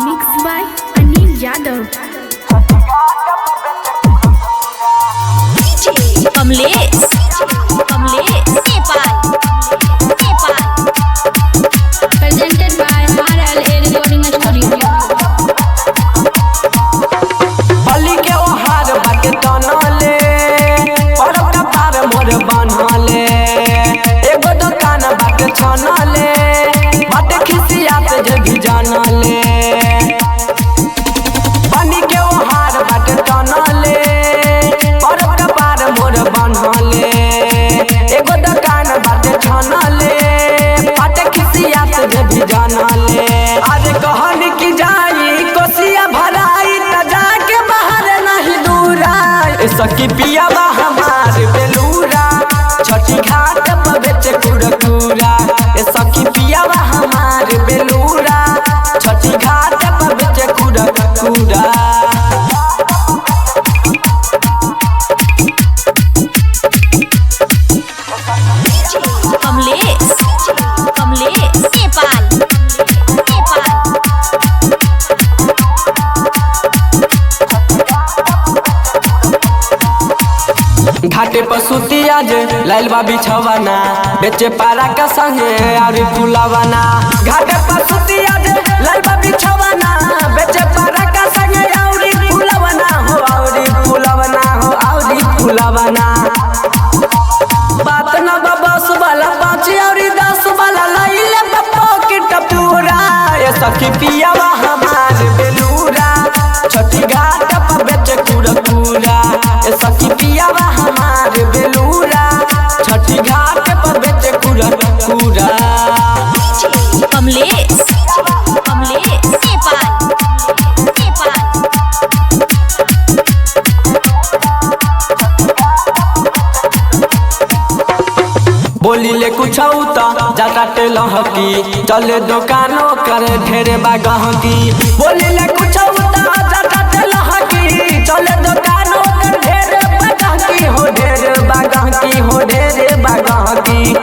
Mixed by Anil Yadav. Kamlesh Nepal Presented by RLA Recording Studio. बलि के ओहार बाके तनले परब का पार मोर बनले एगो दुकान बाके छनले बाटे खिसियात जे भी जानले बलि के ओहार बाके तनले परब का पार मोर बनले एगो दुकान बाटे छनले बाटे खिसियात जे भी जानले अरे कहन की जाई कोसिया भराई त जाके बाहर नहीं दूरा सखी पिया बा हमार बेलूरा छठी घाट पर बेचे कुरकुरा सखी पिया बा हमार बेलूरा छठी घाट पर बेचे कुरकुरा कमलेश नेपाल घाटे पर सुतिया जे लालबा बिछवाना बेचे पारा का संगे और फुलावाना घाटे पर सुतिया जे लालबा बिछवाना बेचे पारा का संगे और फुलावाना हो और फुलावाना हो और फुलावाना बात न बस वाला 5 और 10 वाला लइले पॉकेट पूरा ये सखी पियावा हमार बेलूरा छठी घाट पर बेचे कुरकुरा ये सखी पियावा हमार बेलूरा छठी घाट पर बेचे कुरकुरा कमलेश नेपाल बोली ले कुछ जाता टेल हकी चले दुकानों करे ढेरे बागहकी बोली ले कुछ जाता टेल हकी चले दुकानों करे ढेरे बागहकी हो ढेरे बागहकी हो ढेरे बागहकी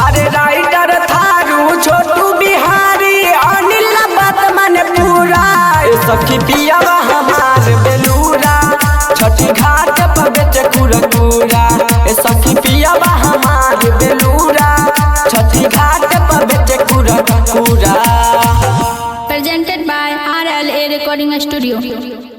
अरे राइटर थारू छोटू बिहारी अनिल बात माने पूरा सखी पियावा हमार बेलूरा छठी घाट पर बेचे कुरकुरा सखी पियावा हमार बेलूरा छठी घाट पर बेचे कुरकुरा Presented by RLA Recording Studio.